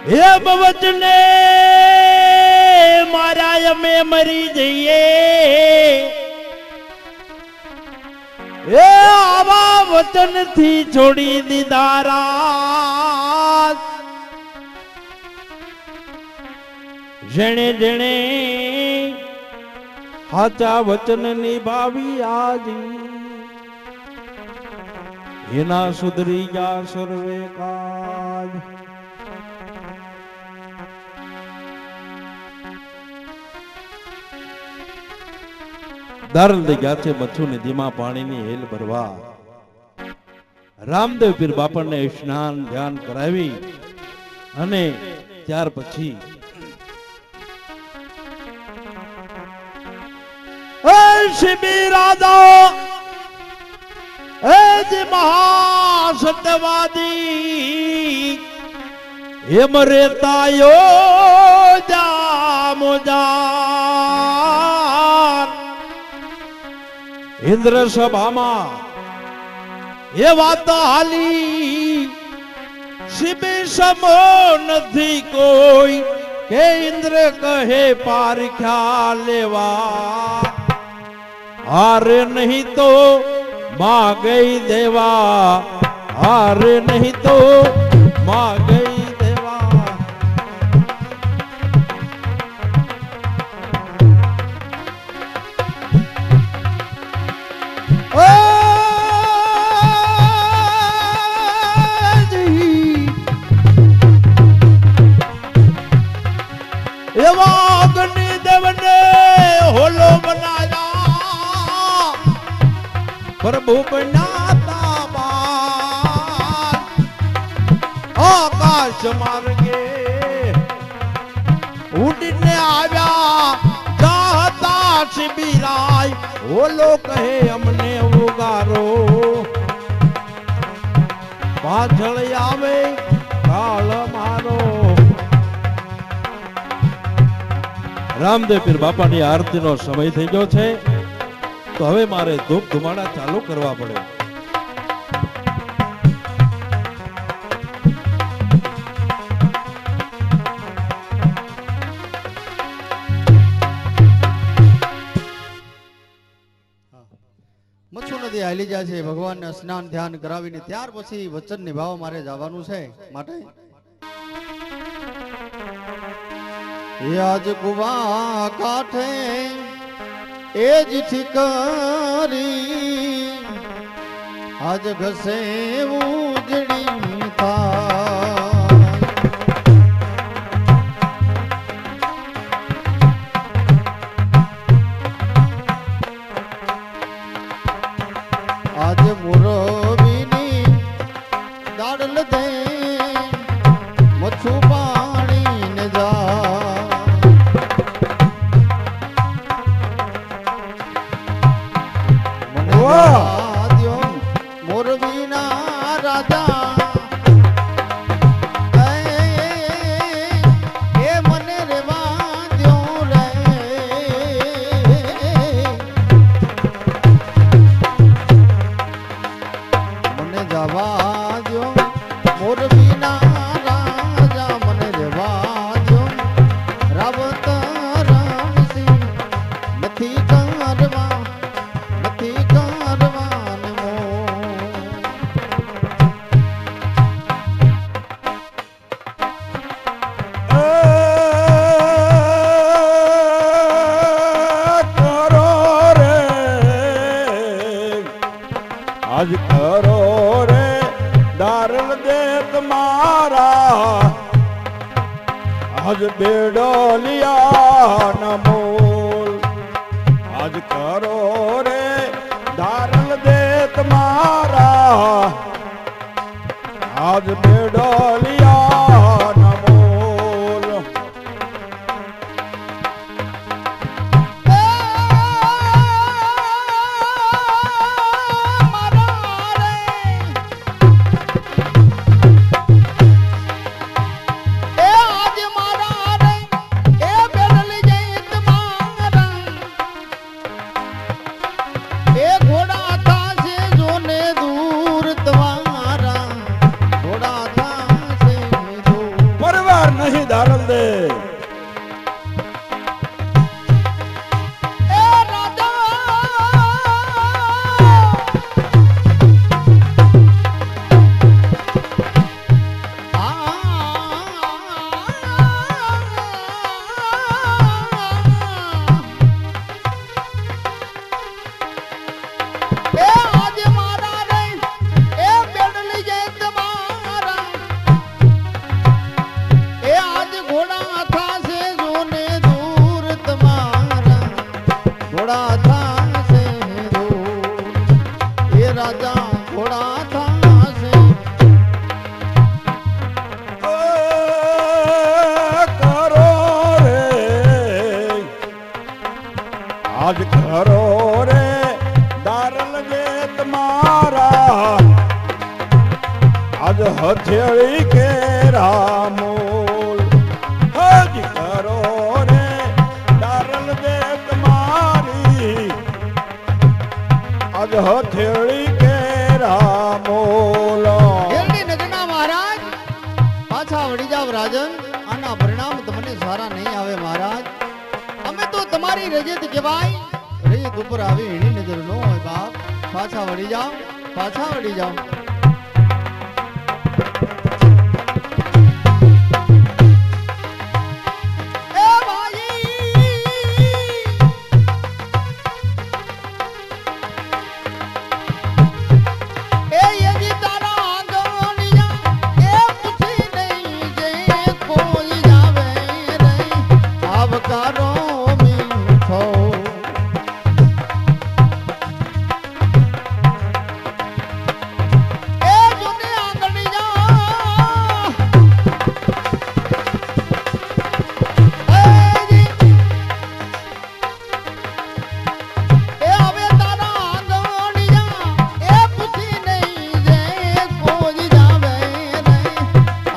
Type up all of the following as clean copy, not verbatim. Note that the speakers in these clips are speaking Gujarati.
हे बवचने मारा में मरी जइए ए आवा वचन थी छोड़ी दीदारा जने जने हाचा वचन निभावी आजी हिना सुधरी जा सर्वे काज दरल ગયા છે મચ્છુ નદીમાં પાણીની હેલ ભરવા રામદેવ પીર બાપણને સ્નાન ધ્યાન કરાવી અને ત્યાર પછી शिबी राजा जी महासत्यवादी हे मरे तायो जामोजार इंद्र सभा ये बात हाली शिबी समो नथी कोई के इंद्र कहे पारख्या लेवा हारे नहीं तो मां गई देवा हारे नहीं तो मां गई देवा ओ जी एवा अग्नि देव ने होलो बनाया प्रभु बनाता आकाश मार्गे उड़ने आया चाहता शिबिराय वो लोग कहे हमने उगारो पाछळ आवे काल मारो रामदेव पीर बापा ની આરતી નો સમય થઈ ગયો છે तो हवे मारे धूप धुमाड़ा चालू करवा पड़े मच्छू नदी हाली जाय छे भगवान ने स्नान ध्यान करावीने त्यार पछी वचन निभाववा मारे जवानुं छे माटे आज कुवा काठे एज ठिकारी आज घसे उजड़ी था आज मुरबीनी दाड़ल दे मच्छू पानी ने जा मोरबीना राजा मने रेवा द्यो रे मने जावा द्यो मोरबीना राजा मने रेवा द्यो रावत राम सिंह नथी करवा आज करो रे दारल दे तुम्हारा आज बेड़ो लिया न मोल आज करो रे दारल दे तुम्हारा आज बेड़ो लिया न मोल घोड़ा था રાજા ઘોડા થાશે કરો રે આજ કરો રે દારલ જે તમારા આજ હથેળી કે રામોલ આજ કરો રે દારલ જે તમારી આજ હથેળી કે રામોલ એની નજરના મહારાજ પાછા વળી જાવ રાજન આના પરિણામ તમને સારા નહીં આવે મહારાજ અમે તો તમારી રજત કહેવાય રેત ઉપર આવી એની નજર ન હોય બાપ પાછા વળી જાઓ પાછા વળી જાઓ એ ભાઈ એ યજી તારા આંગણિયા એ પૂછી નહીં જે કોઈ જાવે રે આવકારો મીઠો એ જુને આંગણિયા એ હવે તારા આંગણિયા એ પૂછી નહીં જે કોઈ જાવે રે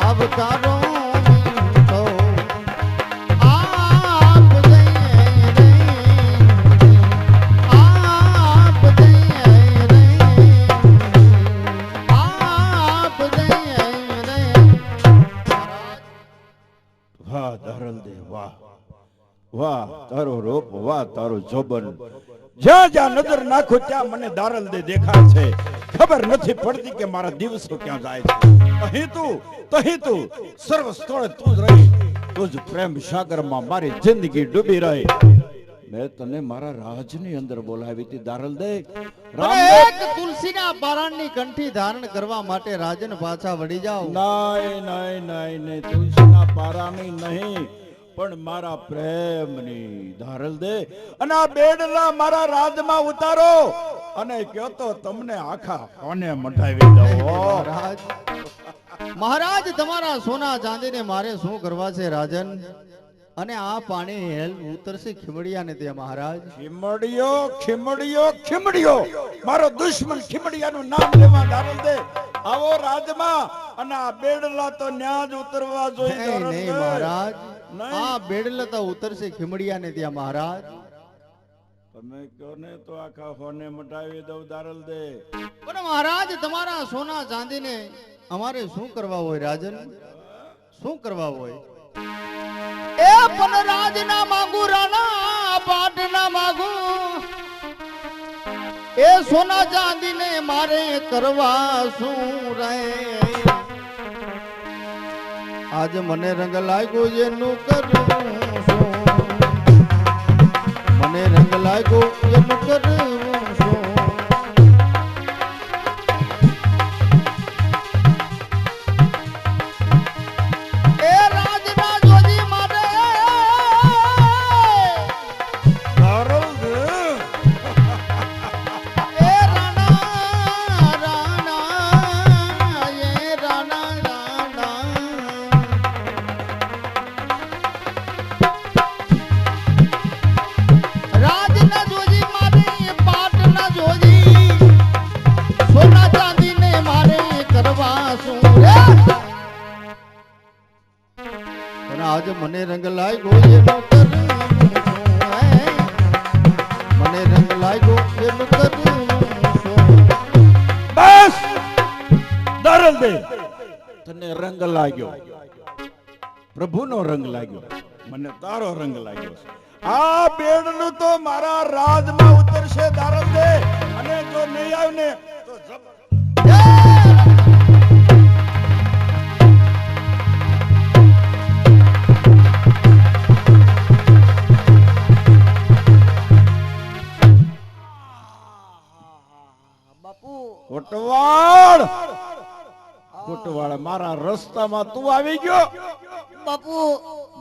આવકારો મીઠો આપ દઈએ રે આપ દઈએ રે આપ દઈએ રે વાહ દારલ દે વાહ વાહ તારો રૂપ વાહ તારો જોબન જ્યાં જ્યાં નજર નાખો ત્યાં મને દારલ દે દેખાય છે ખબર નથી પડતી કે મારા દિવસો ક્યાં જાય છે અહીં તું સર્વ સ્થળે તું જ રહી તું જ પ્રેમ સાગરમાં મારી જિંદગી ડૂબી રહી મેં તને મારા રાજની અંદર બોલાવી હતી દારલ દે અને એક તુલસીના પારાણની કંઠી ધારણ કરવા માટે રાજન પાછા વળી જાઓ નહીં તુલસીના પારાની નહીં પણ મારા પ્રેમની ધારલ દે અને આ બેડલા મારા રાજમાં ઉતારો અને કયો તો તમને આખા કોને મટાવી દઉં મહારાજ મહારાજ તમારા સોના ચાંદીને મારે શું કરવા છે રાજન અને આ પાણી હેલ ઉતરશે ખીમડિયાને તે મહારાજ ખીમડિયો મારો દુશ્મન ખીમડિયાનું નામ લેવા દારલ દે આવો રાજમાં અને આ બેડલા તો ન્યા જ ઉતરવા જોઈએ નહીં નહીં મહારાજ નહીં. આ બેડલતા ઉતરશે ખીમડિયાને ત્યાં મહારાજ તમે કહો ને તો આખા હોને મટાવી દઉં દારલ દે પણ મહારાજ તમારા સોના ચાંદીને અમારે શું કરવા હોય રાજન શું કરવા હોય એ પણ રાજ ના માંગુ રાણા પાટ ના માંગુ એ સોના ચાંદીને મારે કરવા શું રહે આજ મને રંગ લાગ્યો એનું કરવું શું મને રંગ લાગ્યો એનું કરવું શું એ રાજના જોજી મારે દારલ દે એ રાણા રાણા એ રાણા રાણા રાજના જોજી મારે પાટના જોજી સોના ચાંદીને મારે કરવા શું રે પણ આજ મને રંગ લાગ્યો એનો કરવું શું હે મને રંગ લાગ્યો એનો કરવું શું બસ દારલ દે તને રંગ લાગ્યો પ્રભુનો રંગ લાગ્યો મને તારો રંગ લાગ્યો આ બેડલું તો મારા રાજમાં ઉતરશે દારલ દે અને જો નહીં આવ્યું ને તો કોટવાળ મારા રસ્તામાં તું આવી ગયો બાપુ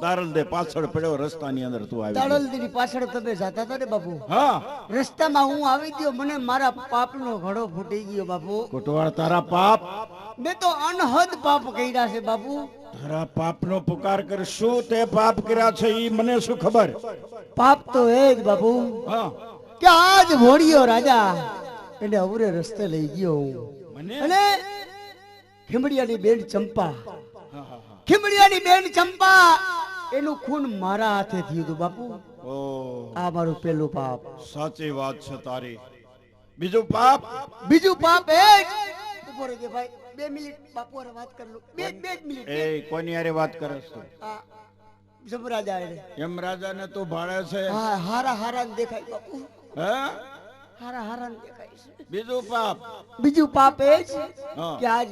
દારલ દે પાછળ પડ્યો રસ્તાની અંદર તું આવી ગયો. તાળલદીની પાછળ તમે જાતા હતા ને બાપુ, હા રસ્તામાં હું આવી ગયો, મને મારા પાપનો ઘડો ફૂટી ગયો બાપુ. કોટવાળ તારા પાપ, મેં તો અનહદ પાપ કર્યા છે બાપુ. તારા પાપનો પુકાર કર. શું તે પાપ કર્યા છે ઈ મને શું ખબર? પાપ તો એ જ બાપુ હા કે આજ ભોળિયો રાજા એને અવરે રસ્તે લઈ ગયો હું. મને અને ખીમડિયાની બેન ચંપા, હા, હા, હા. ખીમડિયાની બેન ચંપા એનું ખૂન મારા હાથે થયું હતું બાપુ. ઓ આ મારું પેલું પાપ. સાચી વાત છે તારી. બીજું પાપ? બીજું પાપ એ જ. ઉભો રહેજે ભાઈ, 2 મિનિટ બાપુ હારે વાત કરી લઉં. બે જ મિનિટ. એ કોની હારે વાત કરે છે? આ જમરાજા એને. એમ રાજાને તું ભાળે છે? હા, હારા હારા ને દેખાય બાપુ, હે? હારા હારા ને દેખાય છે. બીજું પાપ? બીજું પાપ એ જ હા. કે આજ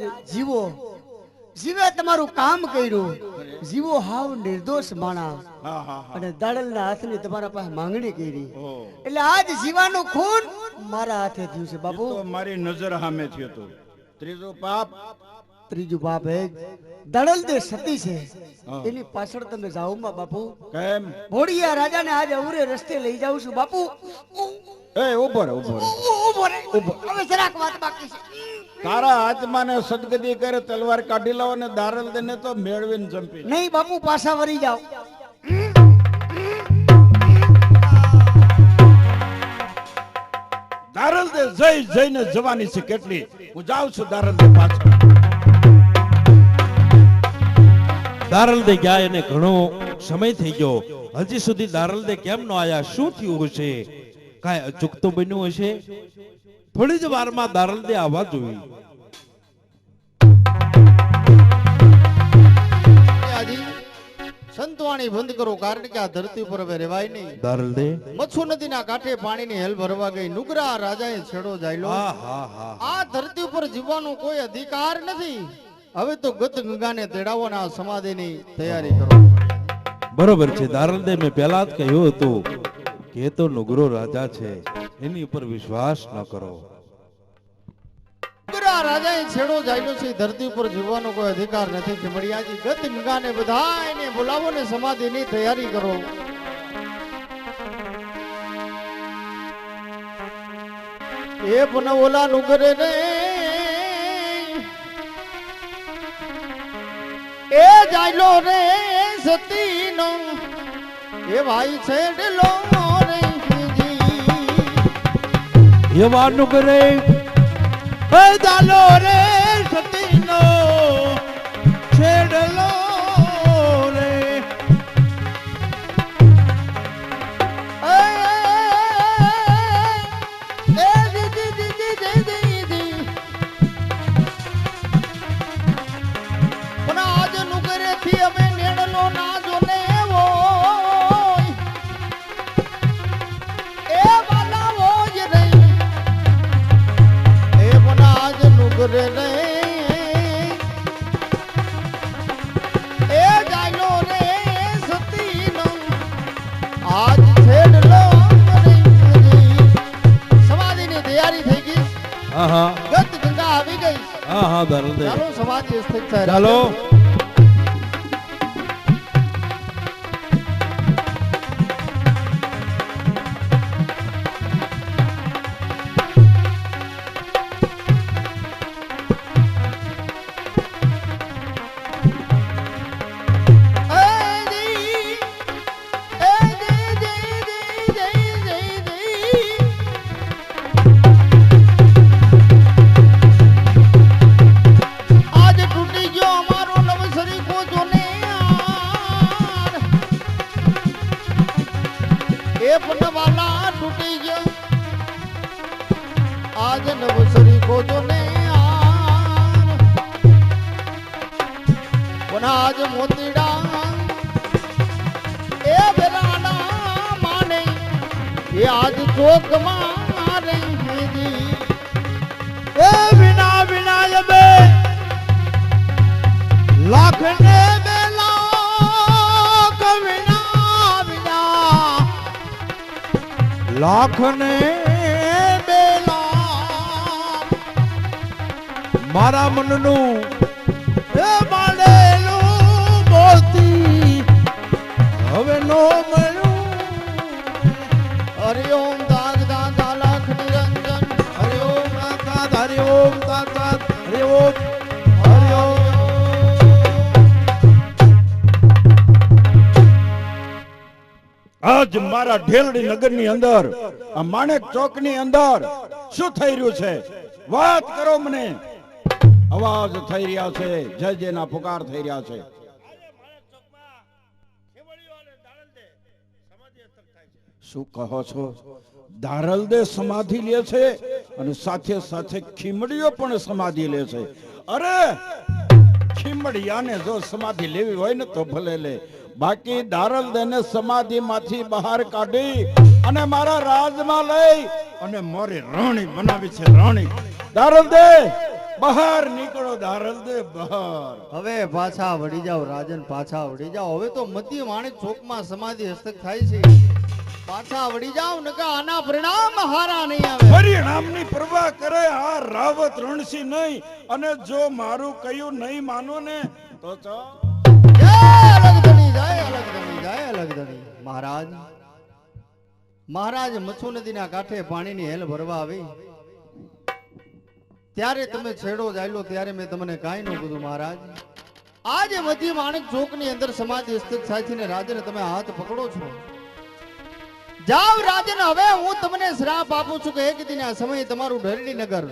જીવે તમારું કામ કર્યું, જીવો હાવ નિર્દોષ માણા હા હા હા. અને દાડલના હાથની તમારા પાસે માંગણી કરી, ઓ એટલે આજ જીવાનું ખૂન મારા હાથે થયું છે એ બાપુ. તો મારી નજર સામે થયું તું. ત્રીજું પાપ? ત્રીજું પાપ એ જ દાડલ દે સતી છે, હા. એની પાછળ તમે જાઓ માં બાપુ. કેમ? ભોળિયા રાજાને આજ અવરે રસ્તે લઈ જાઉં છું બાપુ. એ ઉભો રે, ઉભો રે. ઉભો રે, હવે જરાક વાત બાકી છે. તારા આત્માને સદગતિ કરે, તલવાર કાઢી લાવો ને દારલ દે ને તો મેળવીને જંપી. નહીં બાપુ, પાછા વળી જાઓ. દારલ દે જઈ જઈને જવાની છે કેટલી. હું જાઉં છું દારલ દે પાછળ. દારલદે ગયા એને ઘણો સમય થઈ ગયો, હજી સુધી દારલદે કેમ ન આયા? શું થયું હશે? કાંઈ અચૂકતું બન્યું હશે? થોડી જ વારમાં દારલદે આવવા જોઈ. આજી સંતવાણી બંધ કરો, કારણ કે આ ધરતી ઉપર હવે રેવાય નહીં. દારલદે મચ્છુ નદીના કાંઠે પાણીની હેલ ભરવા ગઈ નુગરા રાજાએ છેડો જાયલો. હા હા હા. આ ધરતી ઉપર જીવવાનો કોઈ અધિકાર નથી. હવે તો ગત ગંગાને તેડાવવાના સમાધિની તૈયારી કરો. બરોબર છે દારલદે, મેં પહેલા જ કહ્યું હતું કે એ તો નુગરો રાજા છે, એની ઉપર વિશ્વાસ ન કરો. નુગરા રાજાએ છેડો જાયલો છે, ધરતી ઉપર જીવવાનો કોઈ અધિકાર નથી. ખીમડિયાજી ગત ગંગાને બધાયને બોલાવો ને સમાધિની તૈયારી કરો. એ પણ ઓલા નુગરે રે એ જાયલો રે સતીનો એ ભાઈ છેડલો રે એવા નુગરે હે દાલો રે સતીનો છેડલો રે. પણ આજ નુગરે થી અમે નેડલો ના જોને હોય એ વાલા હોય રે એ પણ આજ નુગરે રે એ જાયલો રે સતીનો આજ છેડલો રે. સમાધિની તૈયારી થઈ ગઈ, હા હા ગત ગંગા આવી ગઈ. હા હા દારલદે, ચાલો સમાધિ સ્થિત થાય. ચાલો. આજ તૂટી ગયો અમારો નવસરી કોજો ને યાર. એ પણ વાલા તૂટી ગયો આજ નવસરી કોજો ને યાર. પણ આજ મોતીડા એ બેરાના માને એ આજ ચોક મારે એ વિના વિના જબે લાખ ને બે લાખ વિના વિના, લાખ ને બે લાખ મારા મનનું એ માંડેલું મોતી નો મળ્યું હરિ ઓમ દાગ દાદા લાખ નિરંજન હરિ ઓમ તાત હરિ ઓમ તાત હરિ ઓમ હરિ ઓમ આજ મારા ઢેલડી નગરની અંદર આ માણેક ચોકની અંદર શું થઈ રહ્યું છે વાત કરો મને અવાજ થઈ રહ્યા છે જય જયના પુકાર થઈ રહ્યા છે શું કહો છો ધારલદે સમાધિ લે છે અને સાથે સાથે ખીમડીઓ પણ સમાધિ લે છે અરે ખીમડિયાને જો સમાધિ લેવી હોય ને તો ભલે લે બાકી દારલદેને સમાધિમાંથી બહાર કાઢી અને મારા રાજમાં લઈ અને મારી રાણી બનાવી છે રાણી દારલદે બહાર નીકળો દારલદે બહાર હવે પાછા વળી જાઓ રાજન પાછા વળી જાઓ હવે તો મધ્ય માણેક ચોકમાં સમાધિ હસ્તક થાય છે પાછા વળી જાઓ નકા આના પરિણામ હારા નહીં આવે પરિણામની પરવા કરે આ રાવત રણસી નહીં અને જો મારું કયું નહીં માનો ને તો જય અલગધણી જય અલગધણી જય અલગધણી મહારાજ મહારાજ મચ્છુ નદીના કાંઠે પાણીની હેલ ભરવા આવી ત્યારે તમે છેડો જાયલો ત્યારે મેં તમને કાંઈ ન કીધું મહારાજ આજે મધ્ય માણેક ચોકની અંદર સમાધિ હસ્તક સાચીને રાજને તમે હાથ પકડો છો જાવ રાજન હવે હું તમને શ્રાપ આપું છું કે એક દિન આ સમયે તમારું ઢેરડી નગર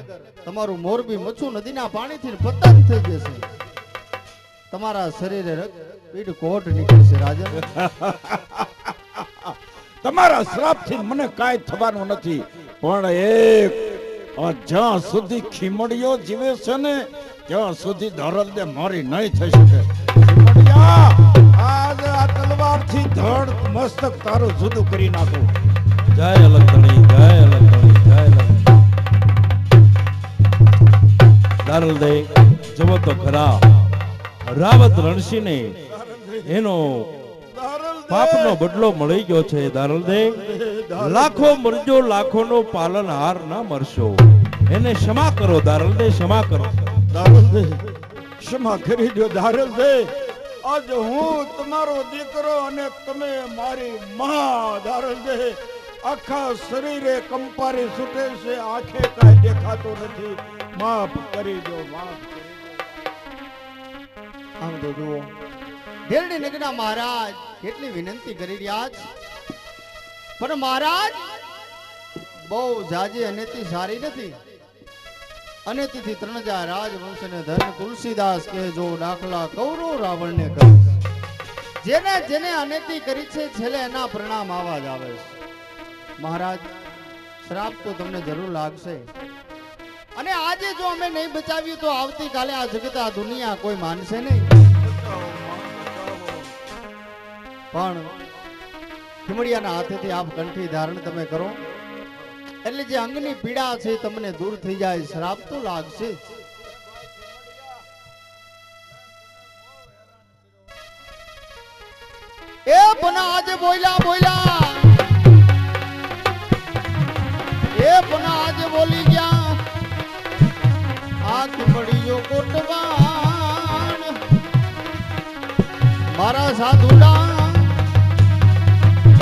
તમારું મોરબી મચ્છુ નદીના પાણીથી પતન થઈ જશે તમારા શરીરે પીડ કોટ નીકળશે રાજન તમારા શ્રાપથી મને કાંઈ થવાનું નથી પણ એક જ્યાં સુધી ખીમડીઓ જીવે છે ને ત્યાં સુધી દારલદે મારી નહીં થઈ શકે ખીમડિયા આજ આ તલવારથી ધડ મસ્તક તારું જુદું કરી નાખું જય અલગધણી જય અલગધણી જય અલગધણી દારલદે જવો તો ખરા રાવત રણસીને એનો પાપનો બદલો મળી ગયો છે દારલદે લાખો મરજો લાખોનો પાલનહાર ના મરશો એને ક્ષમા કરો દારલદે ક્ષમા કરો દારલદે ક્ષમા કરી દો દારલદે આજ હું તમારો દીકરો અને તમે મારી માં દારલદે આખા શરીરે કંપારી છૂટે છે આંખે કાંઈ દેખાતું નથી માફ કરી દો માફ આમ તો જુઓ ઢેરડી નગરના મહારાજ કેટલી વિનંતી કરી રહ્યા છે પણ મહારાજ બહુ જાજી અનેતી સારી નથી અનેતીથી 3000 રાજવંશ ને ધન તુલસીદાસ કે જો દાખલા કૌરવ રાવણ ને કરે જેને જેને અનેતી કરી છે છેલ્લે એના પરિણામ આવા જ આવે છે મહારાજ શ્રાપ તો તમને જરૂર લાગશે અને આજે જો અમે નહીં બચાવ્યું તો આવતીકાલે આ જગત આ દુનિયા કોઈ માનશે નહીં પણ ખીમડિયાના હાથેથી આપ કંઠી ધારણ તમે કરો એટલે જે અંગની પીડા છે તમને દૂર થઈ જાય શ્રાપ તો લાગશે એ પણ આજે બોલ્યા એ પણ આજે બોલી ગયા આ ખીમડીયો કોટવાણ મારા સાધુડા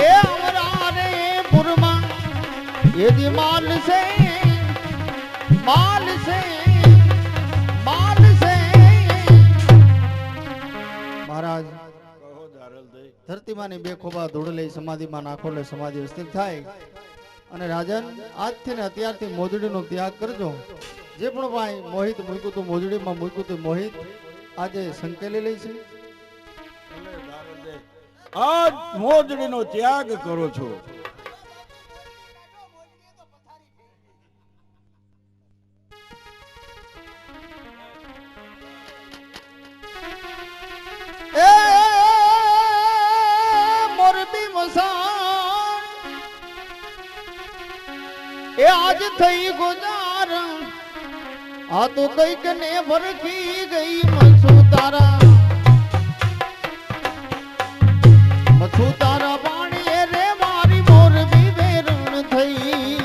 એ અમરા રે પુરમાં યદી માલ સે મહારાજ ધરતીમાંની બે ખોબા ધૂળ લઈ સમાધિમાં નાખો એટલે સમાધિ હસ્તક થાય અને રાજન આજથી ને અત્યારથી મોજડીનો ત્યાગ કરજો જે પણ ભાઈ મોહિત મૂક્યું તું મોજડીમાં મૂક્યું તું મોહિત આજે સંકેલી લઈ છે આજ મોજડીનો ત્યાગ કરો છો એ મોરબી મસાણ એ આજ થઈ ગુજાર આ તો કઈક ને વરખી ગઈ મસુ તારા પાણી રે મારી મોરબી વેરણ થઈ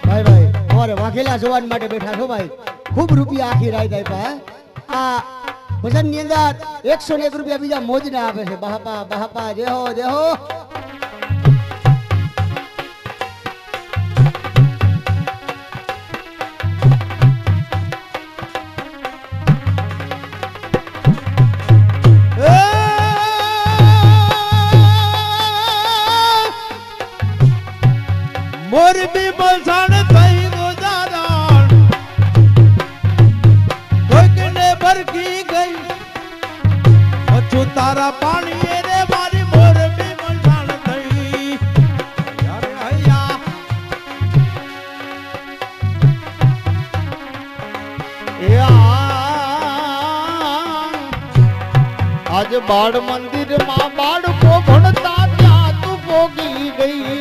ભાઈ અમારે વાઘેલા જવાન માટે બેઠા છો ભાઈ ખૂબ રૂપિયા આખી રાત આપ્યા આ ભજન ની અંદર 101 રૂપિયા બીજા મોજ ના આપે છે બહાપા જેહો એ આજ બાળ મંદિર માં બાળકો ભણતા ત્યાં તું પોગી ગઈ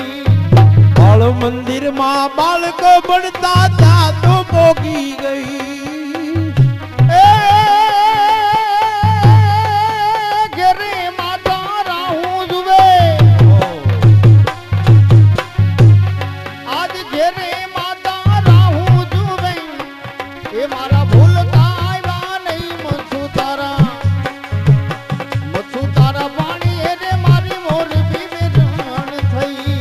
બાળ મંદિર માં બાળકો ભણતા ત્યાં તો પોગી ગઈ એ ઘરે માતા રાહું જુએ આજ ઘરે માતા રાહું જુએ એ મારા ભૂલતા આવ્યા નહીં મથુ તારા પાણી રે મારી મોરબી વેરણ થઈ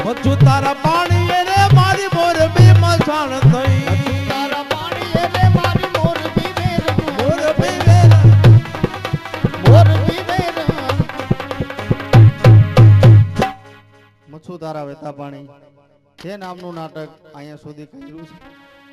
મચ્છુ તારા પાણી રે મારી મોરબી મસાણ થઈ તારા પાણી રે મારી મોરબી વેરણ મોરબી વેરણ મોરબી વેરણ મચ્છુ તારા વેતા પાણી જે નામનું નાટક અહીંયા સુધી કર્યું છે